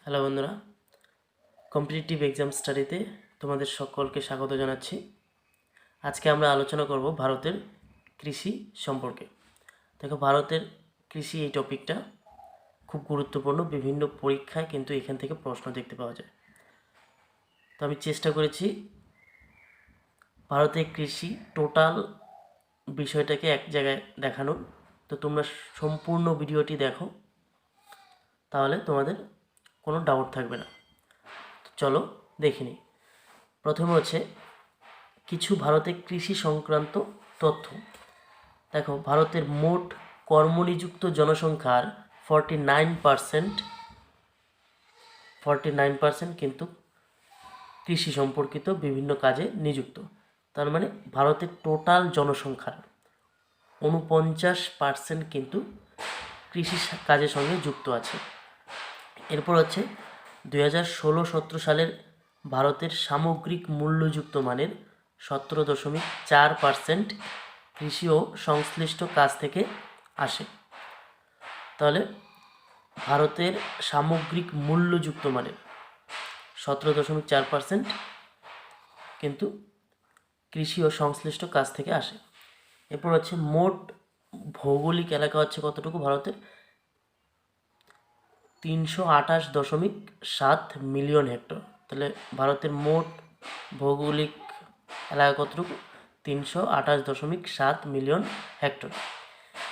Hello বন্ধুরা, competitive exam স্টাডিতে তোমাদের সকলকে স্বাগত জানাচ্ছি। আজকে আমরা আলোচনা করব ভারতের কৃষি সম্পর্কে। দেখো, ভারতের কৃষি এই টপিকটা খুব গুরুত্বপূর্ণ। বিভিন্ন পরীক্ষায় কিন্তু এখান থেকে প্রশ্ন দেখতে পাওয়া যায়। তো আমি চেষ্টা করেছি ভারতের কৃষি টোটাল বিষয়টাকে এক জায়গায় দেখানোর। তো তোমরা সম্পূর্ণ ভিডিওটি দেখো, তাহলে তোমাদের কোনো ডাউট থাকবে না। চলো দেখে নিই। প্রথমে হচ্ছে কিছু ভারতের কৃষি সংক্রান্ত তথ্য। দেখো, ভারতের মোট কর্মনিযুক্ত জনসংখ্যার 49% কিন্তু কৃষি সম্পর্কিত বিভিন্ন কাজে নিযুক্ত। তার মানে ভারতের টোটাল জনসংখ্যার 49% কিন্তু কৃষি কাজের সঙ্গে যুক্ত আছে। এরপর হচ্ছে 2016-17 সালের ভারতের সামগ্রিক মূল্যযুক্ত মানের 17.4% কৃষি ও সংশ্লিষ্ট কাজ থেকে আসে। তাহলে ভারতের সামগ্রিক মূল্যযুক্ত মানের 17.4% কিন্তু কৃষি ও সংশ্লিষ্ট কাজ থেকে আসে। এরপর হচ্ছে মোট ভৌগোলিক এলাকা হচ্ছে কতটুকু ভারতের 328.7 মিলিয়ন হেক্টর। তাহলে ভারতের মোট ভৌগোলিক এলাকা কতটুকু? 328.7 মিলিয়ন হেক্টর।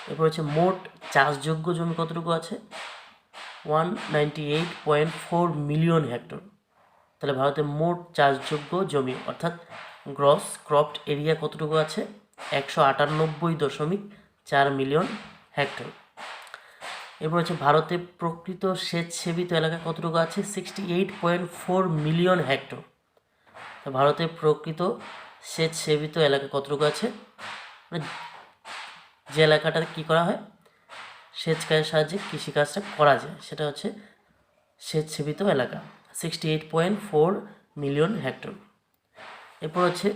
এরপর হচ্ছে মোট চাষযোগ্য জমি কতটুকু আছে? 198.4 মিলিয়ন হেক্টর। তাহলে ভারতের মোট চাষযোগ্য জমি অর্থাৎ গ্রস ক্রপড এরিয়া কতটুকু আছে? 198.4 মিলিয়ন হেক্টর। এরপর হচ্ছে ভারতের প্রকৃত সেচ সেবিত এলাকা কতটুকু আছে? 68.4 মিলিয়ন হেক্টর। তো ভারতের প্রকৃত সেচ সেবিত এলাকা কতটুকু আছে? মানে যে এলাকাটাতে কী করা হয়, সেচ কাজের সাহায্যে কৃষিকাজটা করা যায়, সেটা হচ্ছে সেচ সেবিত এলাকা, 68.4 মিলিয়ন হেক্টর। এরপর হচ্ছে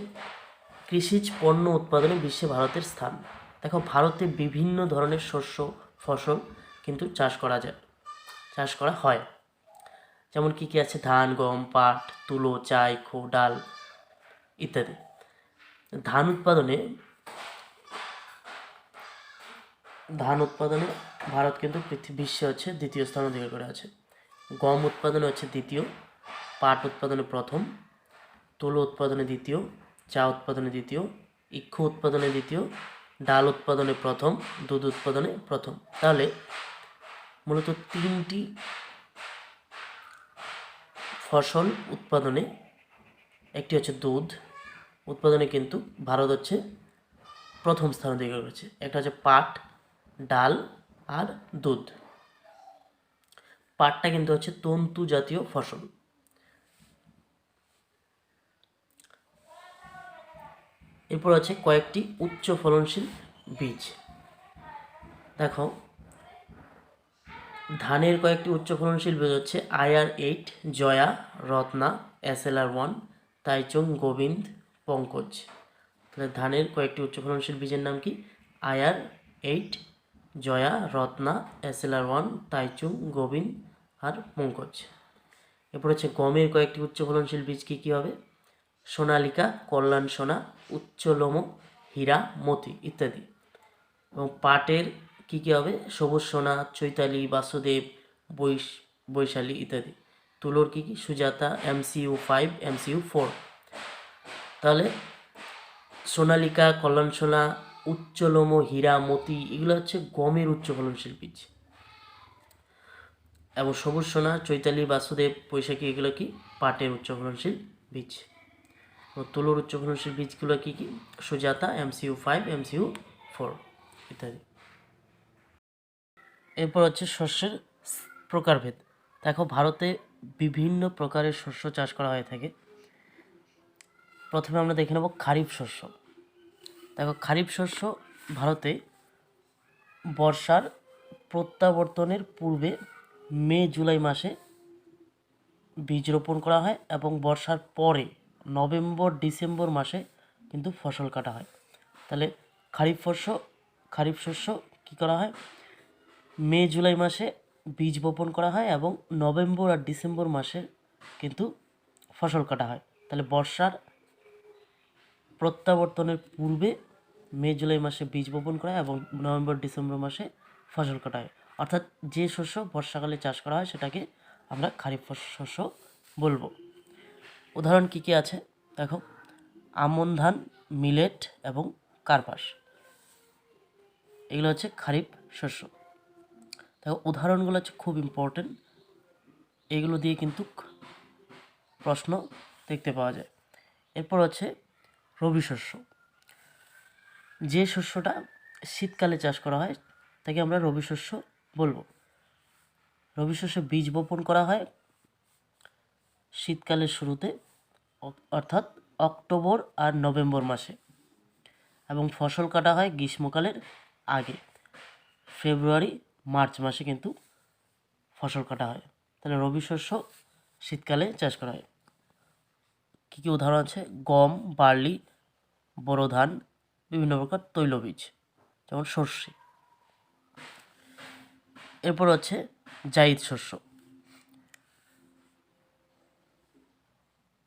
কৃষিজ পণ্য উৎপাদনে বিশ্বে ভারতের স্থান। দেখো, ভারতে বিভিন্ন ধরনের শস্য ফসল কিন্তু চাষ করা হয়। যেমন কী কী আছে? ধান, গম, পাট, তুলো, চাই, ডাল ইত্যাদি। ধান উৎপাদনে ভারত কিন্তু বিশ্বে হচ্ছে দ্বিতীয় স্থান অধিকার করে আছে। গম উৎপাদনে হচ্ছে দ্বিতীয়, পাট উৎপাদনে প্রথম, তুলো উৎপাদনে দ্বিতীয়, চা উৎপাদনে দ্বিতীয়, ইক্ষু উৎপাদনে দ্বিতীয়, ডাল উৎপাদনে প্রথম, দুধ উৎপাদনে প্রথম। তাহলে মূলত তিনটি ফসল উৎপাদনে, একটি হচ্ছে দুধ উৎপাদনে কিন্তু ভারত হচ্ছে প্রথম স্থান অধিকার করেছে। একটা হচ্ছে পাট, ডাল আর দুধ। পাটটা কিন্তু হচ্ছে তন্তু জাতীয় ফসল। এরপর আছে কয়েকটি উচ্চ ফলনশীল বীজ। দেখো, ধানের কয়েকটি উচ্চ ফলনশীল বীজ হচ্ছে IR-8, Jaya, Ratna, SLR-1, Taichung, Gobinda, Pankaj. তাহলে ধানের কয়েকটি উচ্চ ফলনশীল বীজের নাম কি? IR-8, Jaya, Ratna, SLR-1, Taichung, Gobinda আর পঙ্কজ। এরপর হচ্ছে গমের কয়েকটি উচ্চ ফলনশীল বীজ কী কী হবে? সোনালিকা, কল্যাণ সোনা, উচ্চলোম, হীরা, মতি ইত্যাদি। এবং পাটের কী কী হবে? সবুজ সোনা, চৈতালি, বাসুদেব, বৈশালী ইত্যাদি। তুলোর কী কী? Sujata, MCU5, MCU4। তাহলে সোনালিকা, কল্যাণ সোনা, উচ্চলোম, হীরা, মতি এগুলো হচ্ছে গমের উচ্চ ফলনশীল বীজ। এবং সবুজ সোনা, চৈতালি, বাসুদেব, বৈশাখী এগুলো কি? পাটের উচ্চ ফলনশীল বীজ। ও তুলোর উচ্চ ফলনশীল বীজগুলো কী কী? সুজাতা, MCU5, MCU4 ইত্যাদি। এরপর হচ্ছে শস্যের প্রকারভেদ। দেখো, ভারতে বিভিন্ন প্রকারের শস্য চাষ করা হয়ে থাকে। প্রথমে আমরা দেখে নেব খারিফ শস্য। দেখো, খারিফ শস্য ভারতে বর্ষার প্রত্যাবর্তনের পূর্বে মে-জুলাই মাসে বীজ রোপণ করা হয় এবং বর্ষার পরে নভেম্বর-ডিসেম্বর মাসে কিন্তু ফসল কাটা হয়। তাহলে খারিফ শস্য কী করা হয়? মে-জুলাই মাসে বীজ বপন করা হয় এবং নভেম্বর আর ডিসেম্বর মাসে কিন্তু ফসল কাটা হয়। তাহলে বর্ষার প্রত্যাবর্তনের পূর্বে মে জুলাই মাসে বীজ বপন করা হয় এবং নভেম্বর ডিসেম্বর মাসে ফসল কাটা হয়। অর্থাৎ যে শস্য বর্ষাকালে চাষ করা হয় সেটাকে আমরা খারিফ শস্য বলবো। উদাহরণ কী কী আছে দেখো, আমন ধান, মিলেট এবং কার্পাস, এগুলো হচ্ছে খারিফ শস্য। দেখো উদাহরণগুলো হচ্ছে খুব ইম্পর্টেন্ট, এগুলো দিয়ে কিন্তু প্রশ্ন দেখতে পাওয়া যায়। এরপর হচ্ছে রবি শস্য। যে শস্যটা শীতকালে চাষ করা হয় তাকে আমরা রবি শস্য বলবো। রবি শস্যে বীজ বপন করা হয় শীতকালের শুরুতে, অর্থাৎ অক্টোবর আর নভেম্বর মাসে, এবং ফসল কাটা হয় গ্রীষ্মকালের আগে, ফেব্রুয়ারি মার্চ মাসে কিন্তু ফসল কাটা হয়। তাহলে রবি শস্য শীতকালে চাষ করা হয়। কী কী উদাহরণ আছে, গম, বার্লি, বোরো ধান, বিভিন্ন প্রকার তৈলবীজ যেমন সর্ষে। এরপর হচ্ছে জায়িদ শস্য।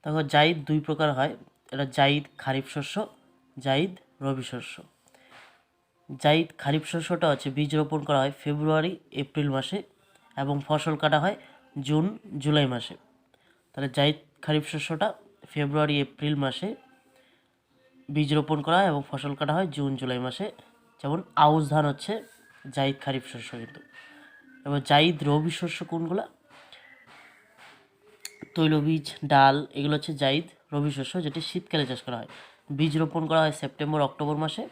দেখো জায়িদ দুই প্রকার হয়, এটা জায়িদ খারিফ শস্য, জায়িদ রবি শস্য। জায়িদ খারিফ শস্যটা হচ্ছে বীজ রোপণ করা হয় ফেব্রুয়ারি এপ্রিল মাসে এবং ফসল কাটা হয় জুন জুলাই মাসে। তাহলে জায়িদ খারিফ শস্যটা ফেব্রুয়ারি এপ্রিল মাসে বীজ রোপণ করা হয় এবং ফসল কাটা হয় জুন জুলাই মাসে। যেমন আউশ ধান হচ্ছে জায়িদ খারিফ শস্য কিন্তু। এবার জায়িদ রবি শস্য কোনগুলা, তৈলবীজ, ডাল, এগুলো হচ্ছে জায়িদ রবি শস্য, যেটি শীতকালে চাষ করা হয়। বীজ রোপণ করা হয় সেপ্টেম্বর অক্টোবর মাসে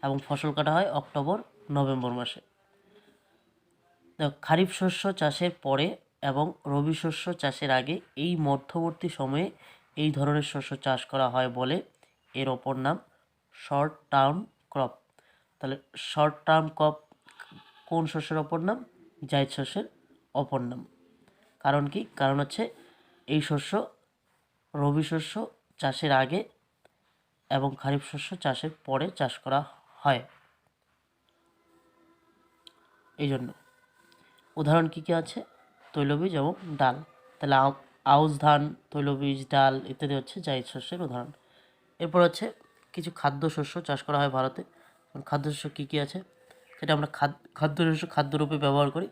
এবং ফসল কাটা হয় অক্টোবর নভেম্বর মাসে। খারিফ শস্য চাষের পরে এবং রবি শস্য চাষের আগে এই মধ্যবর্তী সময়ে এই ধরনের শস্য চাষ করা হয় বলে এর অপর নাম শর্ট টার্ম ক্রপ। তাহলে শর্ট টার্ম ক্রপ কোন শস্যের অপর নাম, জায়িদ শস্যের অপর নাম। কারণ কি, কারণ হচ্ছে এই শস্য রবি শস্য চাষের আগে এবং খারিফ শস্য চাষের পরে চাষ করা হয়, এই জন্য। উদাহরণ কী কী আছে, তৈলবীজ এবং ডাল। তাহলে আউশ ধান, তৈলবীজ, ডাল ইত্যাদি হচ্ছে জায়িদ শস্যের উদাহরণ। এরপর হচ্ছে কিছু খাদ্যশস্য চাষ করা হয় ভারতে। খাদ্যশস্য কী কী আছে, সেটা আমরা খাদ্যশস্য খাদ্যরূপে ব্যবহার করি,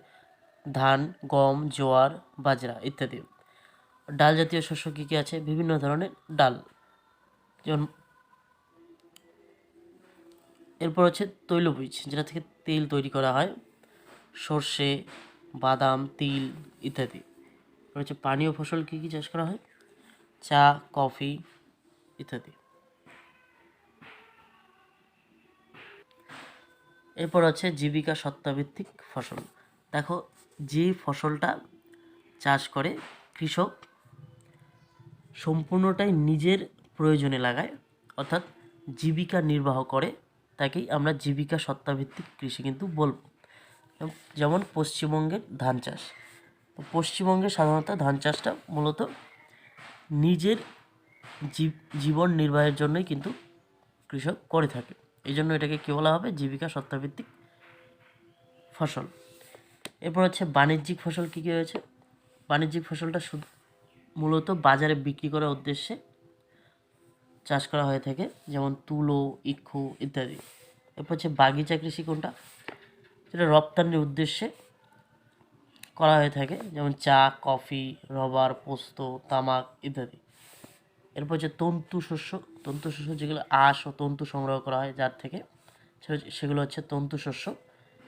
ধান, গম, জোয়ার, বাজরা ইত্যাদি। ডাল জাতীয় শস্য কী কী আছে, বিভিন্ন ধরনের ডাল, যেমন। এরপর হচ্ছে তৈলবীজ, যেটা থেকে তেল তৈরি করা হয়, সর্ষে, বাদাম, তিল ইত্যাদি। হচ্ছে পানীয় ফসল কী কী চাষ করা হয়, চা, কফি ইত্যাদি। এরপর হচ্ছে জীবিকা সত্তাভিত্তিক ফসল। দেখো যে ফসলটা চাষ করে কৃষক সম্পূর্ণটাই নিজের প্রয়োজনে লাগায়, অর্থাৎ জীবিকা নির্বাহ করে, তাকেই আমরা জীবিকা সত্তাভিত্তিক কৃষি কিন্তু বলবো। যেমন পশ্চিমবঙ্গের ধান চাষ। পশ্চিমবঙ্গে সাধারণত ধান চাষটা মূলত নিজের জীবন নির্বাহের জন্যই কিন্তু কৃষক করে থাকে, এই জন্য এটাকে কী বলা হবে, জীবিকা সত্তাভিত্তিক ফসল। এরপর হচ্ছে বাণিজ্যিক ফসল কী কী রয়েছে, বাণিজ্যিক ফসলটা শুধু মূলত বাজারে বিক্রি করার উদ্দেশ্যে চাষ করা হয়ে থাকে, যেমন তুলো, ইক্ষু ইত্যাদি। এরপর হচ্ছে বাগিচা কৃষি কোনটা, যেটা রপ্তানির উদ্দেশ্যে করা হয়ে থাকে, যেমন চা, কফি, রবার, পোস্ত, তামাক ইত্যাদি। এরপর হচ্ছে তন্তু শস্য। তন্তু শস্য যেগুলো আঁশ ও তন্তু সংগ্রহ করা হয় যার থেকে, সেগুলো হচ্ছে তন্তু শস্য,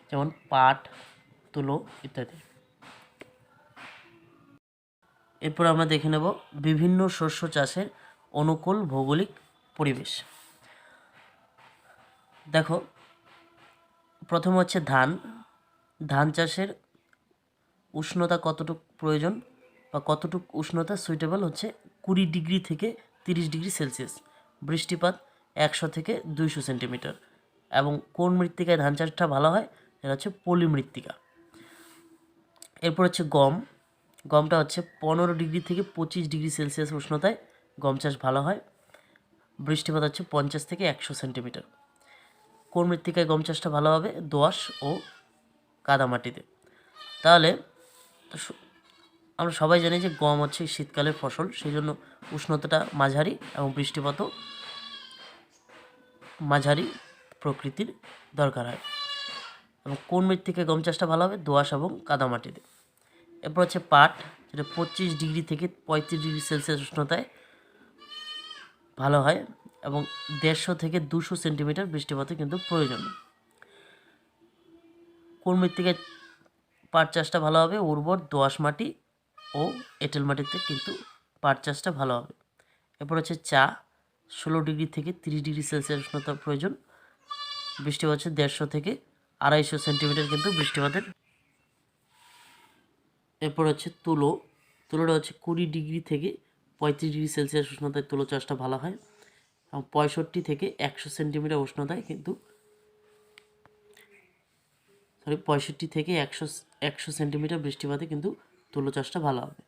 যেমন পাট, তুলো ইত্যাদি। এরপর আমরা দেখে নেব বিভিন্ন শস্য চাষের অনুকূল ভৌগোলিক পরিবেশ। দেখো প্রথম হচ্ছে ধান। ধান চাষের উষ্ণতা কতটুকু প্রয়োজন বা কতটুকু উষ্ণতা সুইটেবল হচ্ছে 20 ডিগ্রি থেকে 30 ডিগ্রি সেলসিয়াস, বৃষ্টিপাত 100 থেকে 200 সেন্টিমিটার। এবং কোন মৃত্তিকায় ধান চাষটা ভালো হয়, এটা হচ্ছে পলি মৃত্তিকা। এরপর হচ্ছে গম। গমটা হচ্ছে 15 ডিগ্রি থেকে 25 ডিগ্রি সেলসিয়াস উষ্ণতায় গম চাষ ভালো হয়, বৃষ্টিপাত হচ্ছে 50 থেকে 100 সেন্টিমিটার। কোন মৃত্তিকায় গম চাষটা ভালো হবে, দোআঁশ ও কাদামাটিতে। তাহলে তো আমরা সবাই জানি যে গম হচ্ছে শীতকালের ফসল, সেই জন্য উষ্ণতাটা মাঝারি এবং বৃষ্টিপাতও মাঝারি প্রকৃতির দরকার হয়। এবং কোন মৃত্তিকায় গম চাষটা ভালো হবে? দোআঁশ এবং কাদামাটিতে। এরপর হচ্ছে পাট, যেটা 25 ডিগ্রি থেকে 35 ডিগ্রি সেলসিয়াস উষ্ণতায় ভালো হয় এবং 150 থেকে 200 সেন্টিমিটার বৃষ্টিপাতের কিন্তু প্রয়োজন। কোন মৃত্তিকায় পাট চাষটা ভালো হবে? উর্বর দোআঁশ মাটি ও এঁটেল মাটিতে কিন্তু পাট চাষটা ভালো হবে। এরপর হচ্ছে চা, 16 ডিগ্রি থেকে 30 ডিগ্রি সেলসিয়াস উষ্ণতার প্রয়োজন। বৃষ্টিপাত হচ্ছে 150 থেকে 250 সেন্টিমিটার কিন্তু বৃষ্টিপাতের। এরপর হচ্ছে তুলোটা হচ্ছে 20 ডিগ্রি থেকে 35 ডিগ্রি সেলসিয়াস উষ্ণতায় তুলো চাষটা ভালো হয় এবং 65 থেকে 100 সেন্টিমিটার উষ্ণতায় কিন্তু 65 থেকে 100 সেন্টিমিটার বৃষ্টিপাতে কিন্তু তুলো চাষটা ভালো হবে।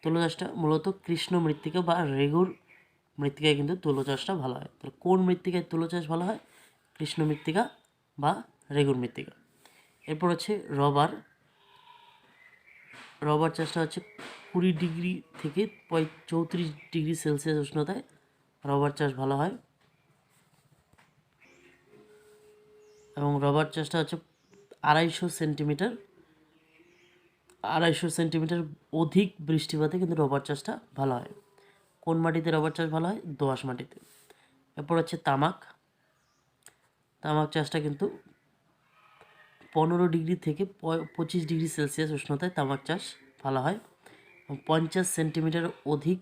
তুলো চাষটা মূলত কৃষ্ণ মৃত্তিকা বা রেগুর মৃত্তিকায় কিন্তু তুলো চাষটা ভালো হয়। তাহলে কোন মৃত্তিকায় তুলো চাষ ভালো হয়? কৃষ্ণ মৃত্তিকা বা রেগুর মৃত্তিকা। এরপর হচ্ছে রবার চাষটা হচ্ছে 20 ডিগ্রি থেকে 34 ডিগ্রি সেলসিয়াস উষ্ণতায় রবার চাষ ভালো হয় এবং রবার চাষটা হচ্ছে 250 সেন্টিমিটার অধিক বৃষ্টিপাতে কিন্তু রবার চাষটা ভালো হয়। কোন মাটিতে রবার চাষ ভালো হয়? দোআঁশ মাটিতে। এরপর হচ্ছে তামাক চাষটা কিন্তু 15 ডিগ্রি থেকে 25 ডিগ্রি সেলসিয়াস উষ্ণতায় তামাক চাষ ভালো হয় এবং 50 সেন্টিমিটার অধিক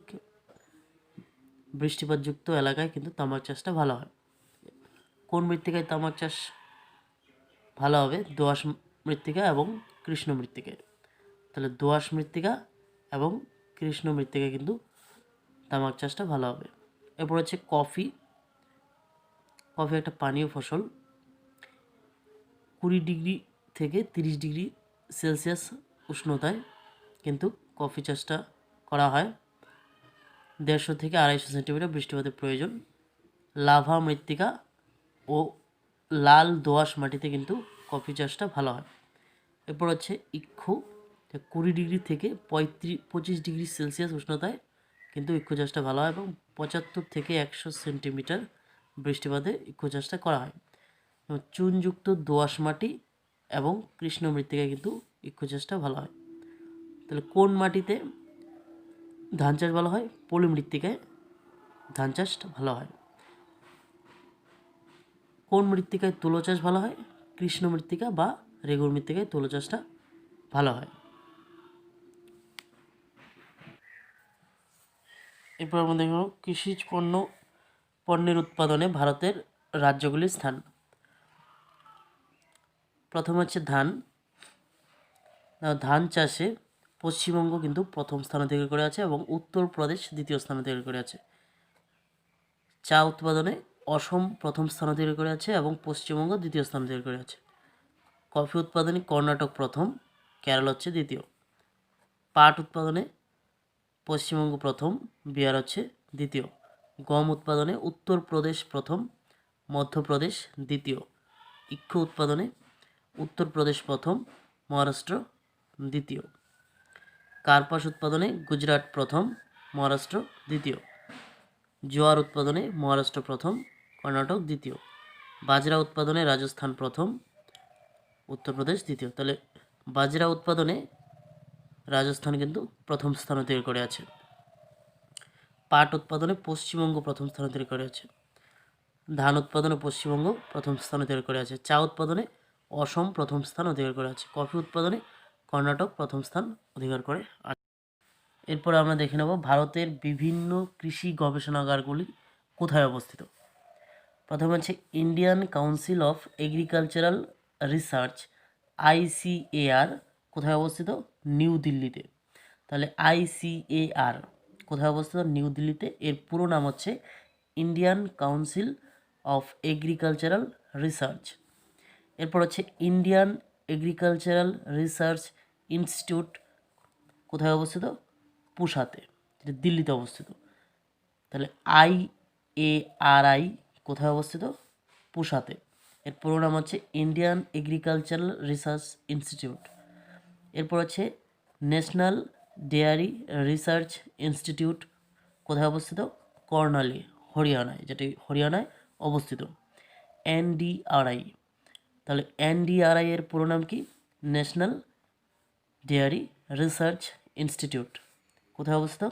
বৃষ্টিপাতযুক্ত এলাকায় কিন্তু তামাক চাষটা ভালো হয়। কোন মৃত্তিকায় তামাক চাষ ভালো হবে? দোআঁশ মৃত্তিকা এবং কৃষ্ণ মৃত্তিকায়। তাহলে দোআঁশ মৃত্তিকা এবং কৃষ্ণ মৃত্তিকায় কিন্তু তামাক চাষটা ভালো হবে। এরপর হচ্ছে কফি একটা পানীয় ফসল। 20 ডিগ্রি থেকে 30 ডিগ্রি সেলসিয়াস উষ্ণতায় কিন্তু কফি চাষটা করা হয়। 150 থেকে 250 সেন্টিমিটার বৃষ্টিপাতের প্রয়োজন। লাভা মৃত্তিকা ও লাল দোআঁশ মাটিতে কিন্তু কফি চাষটা ভালো হয়। এরপর হচ্ছে ইক্ষু, 20 ডিগ্রি থেকে 25 ডিগ্রি সেলসিয়াস উষ্ণতায় কিন্তু ইক্ষু চাষটা ভালো হয় এবং 75 থেকে 100 সেন্টিমিটার বৃষ্টিপাতে ইক্ষু চাষটা করা হয়। এবং চুনযুক্ত দোআঁশ মাটি এবং কৃষ্ণ মৃত্তিকায় কিন্তু ইক্ষু চাষটা ভালো হয়। তাহলে কোন মাটিতে ধান চাষ ভালো হয়? পলি মৃত্তিকায় ধান চাষটা ভালো হয়। কোন মৃত্তিকায় তুলো চাষ ভালো হয়? কৃষ্ণ মৃত্তিকা বা রেগুর মৃত্তিকায় তুলো চাষটা ভালো হয়। এরপর আমরা দেখব কৃষিজ পণ্যের উৎপাদনে ভারতের রাজ্যগুলির স্থান। প্রথম হচ্ছে ধান চাষে পশ্চিমবঙ্গ কিন্তু প্রথম স্থান অধিকার করে আছে এবং উত্তরপ্রদেশ দ্বিতীয় স্থান অধিকার করে আছে। চা উৎপাদনে অসম প্রথম স্থান অধিকার করে আছে এবং পশ্চিমবঙ্গ দ্বিতীয় স্থান অধিকার করে আছে। কফি উৎপাদনে কর্ণাটক প্রথম, কেরল হচ্ছে দ্বিতীয়। পাট উৎপাদনে পশ্চিমবঙ্গ প্রথম, বিহার হচ্ছে দ্বিতীয়। গম উৎপাদনে উত্তরপ্রদেশ প্রথম, মধ্যপ্রদেশ দ্বিতীয়। ইক্ষু উৎপাদনে উত্তরপ্রদেশ প্রথম, মহারাষ্ট্র দ্বিতীয়। কার্পাস উৎপাদনে গুজরাট প্রথম, মহারাষ্ট্র দ্বিতীয়। জোয়ার উৎপাদনে মহারাষ্ট্র প্রথম, কর্ণাটক দ্বিতীয়। বাজরা উৎপাদনে রাজস্থান প্রথম, উত্তরপ্রদেশ দ্বিতীয়। তাহলে বাজরা উৎপাদনে রাজস্থান কিন্তু প্রথম স্থান অধিকার করে আছে। পাট উৎপাদনে পশ্চিমবঙ্গ প্রথম স্থান অধিকার করে আছে। ধান উৎপাদনে পশ্চিমবঙ্গ প্রথম স্থান অধিকার করে আছে। চা উৎপাদনে অসম প্রথম স্থান অধিকার করে আছে। কফি উৎপাদনে কর্ণাটক প্রথম স্থান অধিকার করে আছে। এরপর আমরা দেখে নেব ভারতের বিভিন্ন কৃষি গবেষণাগারগুলি কোথায় অবস্থিত। প্রথমে হচ্ছে Indian council of agricultural research ICAR কোথায় অবস্থিত? নিউ দিল্লিতে। তাহলে ICAR কোথায় অবস্থিত? নিউ দিল্লিতে। এর পুরো নাম হচ্ছে Indian council of agricultural research. এরপর হচ্ছে ইন্ডিয়ান এগ্রিকালচারাল রিসার্চ ইনস্টিটিউট কোথায় অবস্থিত? পুসাতে, যেটা দিল্লিতে অবস্থিত। তাহলে IARI কোথায় অবস্থিত? পুসাতে। এর পুরো নাম হচ্ছে ইন্ডিয়ান এগ্রিকালচারাল রিসার্চ ইনস্টিটিউট। এরপর হচ্ছে ন্যাশনাল ডেয়ারি রিসার্চ ইনস্টিটিউট কোথায় অবস্থিত? কর্নালি, হরিয়ানায়, যেটি হরিয়ানায় অবস্থিত। এনডিআরআই, তাহলে এনডিআরআই এর পুরো নাম কি? National dairy research institute. কোথায় অবস্থিত?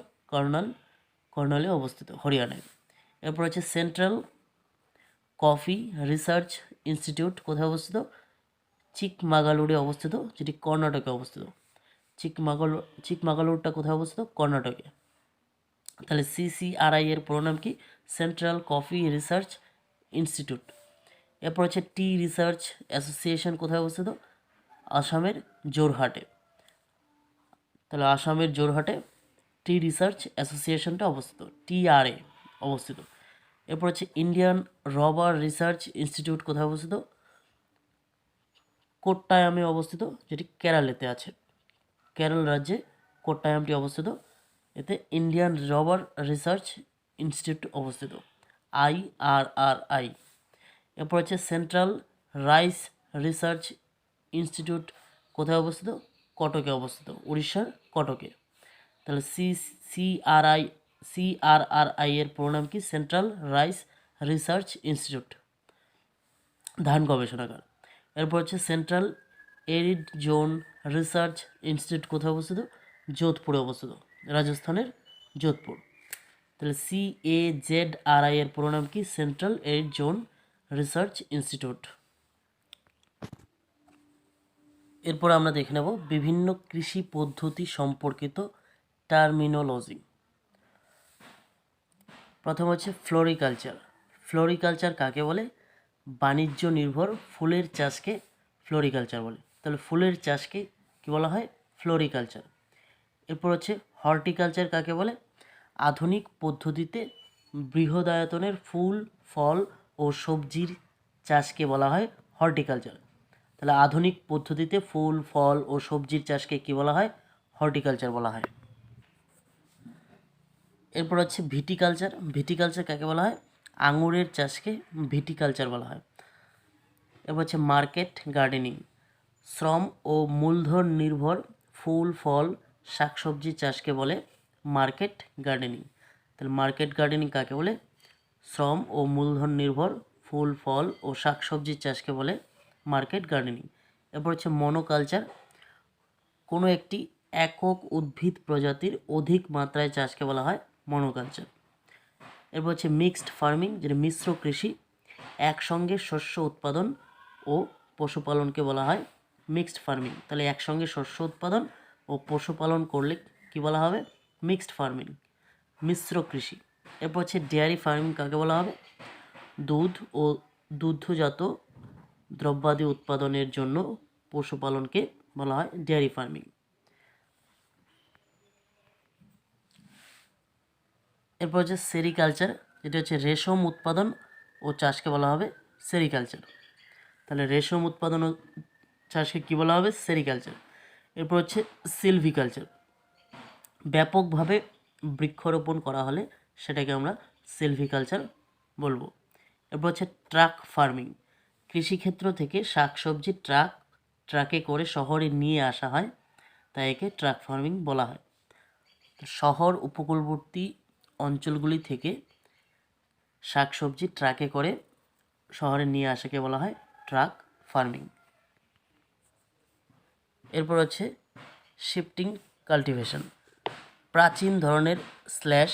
কর্নালে অবস্থিত, হরিয়ানায়। এরপর হচ্ছে সেন্ট্রাল কফি রিসার্চ ইনস্টিটিউট কোথায় অবস্থিত? চিকমাগালুরে অবস্থিত, যেটি কর্ণাটকে অবস্থিত। চিকমাগালুরটা কোথায় অবস্থিত? কর্ণাটকে। তাহলে সিসিআরআই এর পুরো নাম কি? Central coffee research institute. এরপর হচ্ছে টি রিসার্চ অ্যাসোসিয়েশন কোথায় অবস্থিত? আসামের জোরহাটে। তাহলে আসামের জোরহাটে টি রিসার্চ অ্যাসোসিয়েশনটা অবস্থিত, টিআরএ অবস্থিত। এরপর হচ্ছে ইন্ডিয়ান রবার রিসার্চ ইনস্টিটিউট কোথায় অবস্থিত? কোট্টায়ামে অবস্থিত, যেটি কেরালেতে আছে। কেরল রাজ্যে কোট্টায়ামটি অবস্থিত। এতে ইন্ডিয়ান রবার রিসার্চ ইনস্টিটিউট অবস্থিত, IRRI। এরপর হচ্ছে সেন্ট্রাল রাইস রিসার্চ ইনস্টিটিউট কোথায় অবস্থিত? কটকে অবস্থিত, উড়িষ্যার কটকে। তাহলে সিআরআরআই এর পুরো নাম কি? সেন্ট্রাল রাইস রিসার্চ ইনস্টিটিউট, ধান গবেষণাগার। এরপর হচ্ছে central arid zone research institute কোথায় অবস্থিত? যোধপুরে অবস্থিত, রাজস্থানের যোধপুর। তাহলে CAZRI এর পুরো নাম কি? Central arid zone research institute. এরপর আমরা দেখে নেব বিভিন্ন কৃষি পদ্ধতি সম্পর্কিত টার্মিনোলজি। প্রথম হচ্ছে ফ্লোরিকালচার। ফ্লোরিকালচার কাকে বলে? বাণিজ্য নির্ভর ফুলের চাষকে ফ্লোরিকালচার বলে। তাহলে ফুলের চাষকে কি বলা হয়? ফ্লোরিকালচার। এরপর হচ্ছে হর্টিকালচার কাকে বলে? আধুনিক পদ্ধতিতে বৃহদায়তনের ফুল, ফল ও সবজির চাষকে বলা হয় হর্টিকালচার। তাহলে আধুনিক পদ্ধতিতে ফুল, ফল ও সবজির চাষকে কি বলা হয়? হর্টিকালচার বলা হয়। এরপর হচ্ছে ভিটিকালচার। ভিটিকালচার কাকে বলা হয়? আঙুরের চাষকে ভিটিকালচার বলা হয়। এরপর হচ্ছে মার্কেট গার্ডেনিং। শ্রম ও মূলধন নির্ভর ফুল, ফল, শাকসবজি চাষকে বলে মার্কেট গার্ডেনিং। তাহলে মার্কেট গার্ডেনিং কাকে বলে? শ্রম ও মূলধন নির্ভর ফুল, ফল ও শাকসবজি চাষকে বলে মার্কেট গার্ডেনিং। এরপর হচ্ছে মনোকালচার। কোনো একটি একক উদ্ভিদ প্রজাতির অধিক মাত্রায় চাষকে বলা হয় মনোকালচার। এরপর হচ্ছে মিক্সড ফার্মিং, যেটা মিশ্র কৃষি। একসঙ্গে শস্য উৎপাদন ও পশুপালনকে বলা হয় মিক্সড ফার্মিং। তাহলে একসঙ্গে শস্য উৎপাদন ও পশুপালন করলে কি বলা হবে? মিক্সড ফার্মিং, মিশ্র কৃষি। এরপর হচ্ছে ডেয়ারি ফার্মিং কাকে বলা হবে? দুধ ও দুগ্ধজাত দ্রব্যাদি উৎপাদনের জন্য পশুপালনকে বলা হয় ডেয়ারি ফার্মিং। এরপর হচ্ছে সেরিকালচার, যেটা হচ্ছে রেশম উৎপাদন ও চাষকে বলা হবে সেরিকালচার। তাহলে রেশম উৎপাদন ও চাষকে কী বলা হবে? সেরিকালচার। এরপর হচ্ছে সিলভিকালচার। ব্যাপকভাবে বৃক্ষরোপণ করা হলে সেটাকে আমরা সিলভিকালচার বলবো। এরপর হচ্ছে ট্রাক ফার্মিং। কৃষিক্ষেত্র থেকে শাকসবজি ট্রাকে করে শহরে নিয়ে আসা হয়, তাই একে ট্রাক ফার্মিং বলা হয়। শহর উপকূলবর্তী অঞ্চলগুলি থেকে শাকসবজি ট্রাকে করে শহরে নিয়ে আসাকে বলা হয় ট্রাক ফার্মিং। এরপর হচ্ছে শিফটিং কাল্টিভেশন। প্রাচীন ধরনের স্ল্যাশ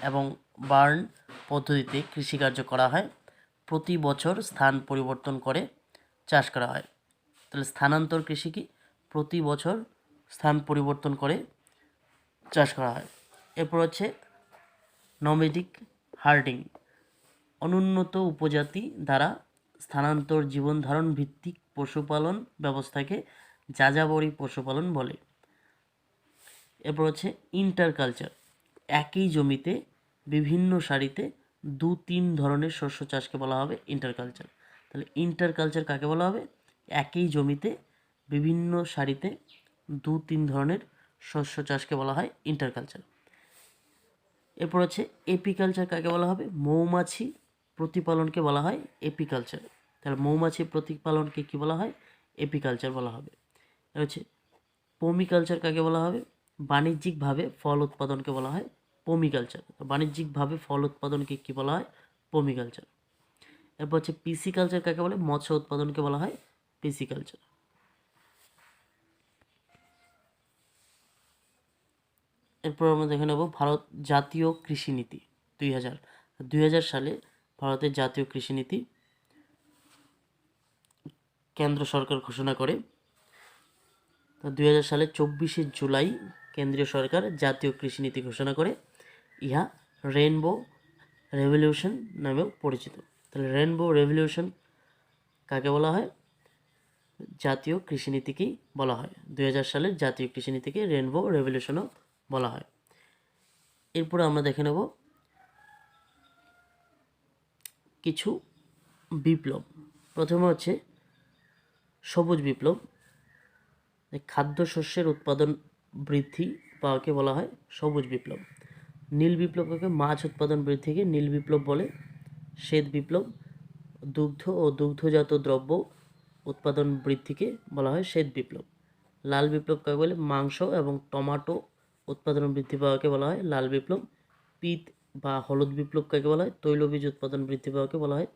এবং বার্ন পদ্ধতিতে কৃষিকার্য করা হয়। প্রতি বছর স্থান পরিবর্তন করে চাষ করা হয়। তাহলে স্থানান্তর কৃষি কি? প্রতি বছর স্থান পরিবর্তন করে চাষ করা হয়। এরপর হচ্ছে নমেডিক হার্ডিং। অনুন্নত উপজাতি দ্বারা স্থানান্তর জীবনধারণ ভিত্তিক পশুপালন ব্যবস্থাকে যাযাবরী পশুপালন বলে। এরপর হচ্ছে ইন্টারকালচার। একই জমিতে বিভিন্ন সারিতে 2-3 ধরনের শস্য চাষকে বলা হবে ইন্টারকালচার। তাহলে ইন্টারকালচার কাকে বলা হবে? একই জমিতে বিভিন্ন সারিতে 2-3 ধরনের শস্য চাষকে বলা হয় ইন্টারকালচার। এরপর হচ্ছে এপিকালচার কাকে বলা হবে? মৌমাছি প্রতিপালনকে বলা হয় এপিকালচার। তাহলে মৌমাছি প্রতিপালনকে কি বলা হয়? এপিকালচার বলা হবে। হচ্ছে পমিকালচার কাকে বলা হবে? বাণিজ্যিকভাবে ফল উৎপাদনকে বলা হয় পমিকালচার। বাণিজ্যিকভাবে ফল উৎপাদনকে কি বলা হয়? পমিকালচার। এরপর হচ্ছে পিসিকালচার কাকে বলে? মৎস্য উৎপাদনকে বলা হয় পিসিকালচার। এরপর আমরা দেখে নেব ভারত জাতীয় কৃষি নীতি 2000 সালে ভারতের জাতীয় কৃষি নীতি কেন্দ্র সরকার ঘোষণা করে। 2000 সালে 24শে জুলাই কেন্দ্রীয় সরকার জাতীয় কৃষি নীতি ঘোষণা করে। ইহা রেইনবো রেভলিউশন নামেও পরিচিত। তাহলে রেইনবো রেভলিউশন কাকে বলা হয়? জাতীয় কৃষি নীতিকেই বলা হয়। 2000 সালের জাতীয় কৃষি নীতিকে রেইনবো রেভলিউশনও বলা হয়। এরপরে আমরা দেখে নেব কিছু বিপ্লব। প্রথমে হচ্ছে সবুজ বিপ্লব। খাদ্যশস্যের উৎপাদন বৃদ্ধি পাওয়াকে বলা হয় সবুজ বিপ্লব। নীল বিপ্লবকে মাছ উৎপাদন বৃদ্ধিকে নীল বিপ্লব বলে। শ্বেত বিপ্লব দুগ্ধ ও দুগ্ধজাত দ্রব্য উৎপাদন বৃদ্ধিকে বলা হয় শ্বেত বিপ্লব। লাল বিপ্লব কাকে বলে? মাংস এবং টমেটো উৎপাদন বৃদ্ধি পাওয়াকে বলা হয় লাল বিপ্লব। পিত বা হলুদ বিপ্লব কাকে বলা হয়? তৈলবীজ উৎপাদন বৃদ্ধি পাওয়াকে বলা হয়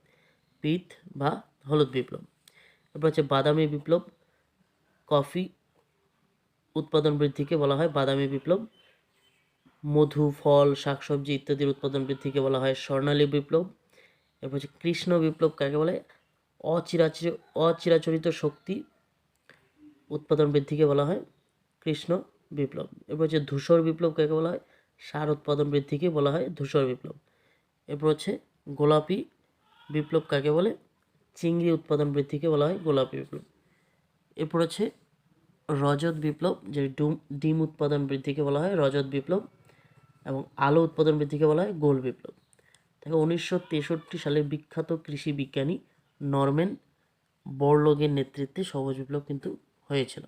পিত বা হলুদ বিপ্লব। এরপর হচ্ছে বাদামি বিপ্লব। কফি উৎপাদন বৃদ্ধিকে বলা হয় বাদামি বিপ্লব। মধু, ফল, শাকসবজি ইত্যাদির উৎপাদন বৃদ্ধিকে বলা হয় স্বর্ণালী বিপ্লব। এরপর হচ্ছে কৃষ্ণ বিপ্লব কাকে বলে? অচিরাচরিত শক্তি উৎপাদন বৃদ্ধিকে বলা হয় কৃষ্ণ বিপ্লব। এরপর হচ্ছে ধূসর বিপ্লব কাকে বলা হয়? সার উৎপাদন বৃদ্ধিকে বলা হয় ধূসর বিপ্লব। এরপর হচ্ছে গোলাপি বিপ্লব কাকে বলে? চিংড়ি উৎপাদন বৃদ্ধিকে বলা হয় গোলাপি বিপ্লব। এরপর হচ্ছে রজত বিপ্লব, যে ডিম উৎপাদন বৃদ্ধিকে বলা হয় রজত বিপ্লব, এবং আলো উৎপাদন বৃদ্ধিকে বলা হয় গোল বিপ্লব। তাকে 1963 সালের বিখ্যাত কৃষি বিজ্ঞানী নরম্যান বোরলগের নেতৃত্বে সবুজ বিপ্লব কিন্তু হয়েছিল।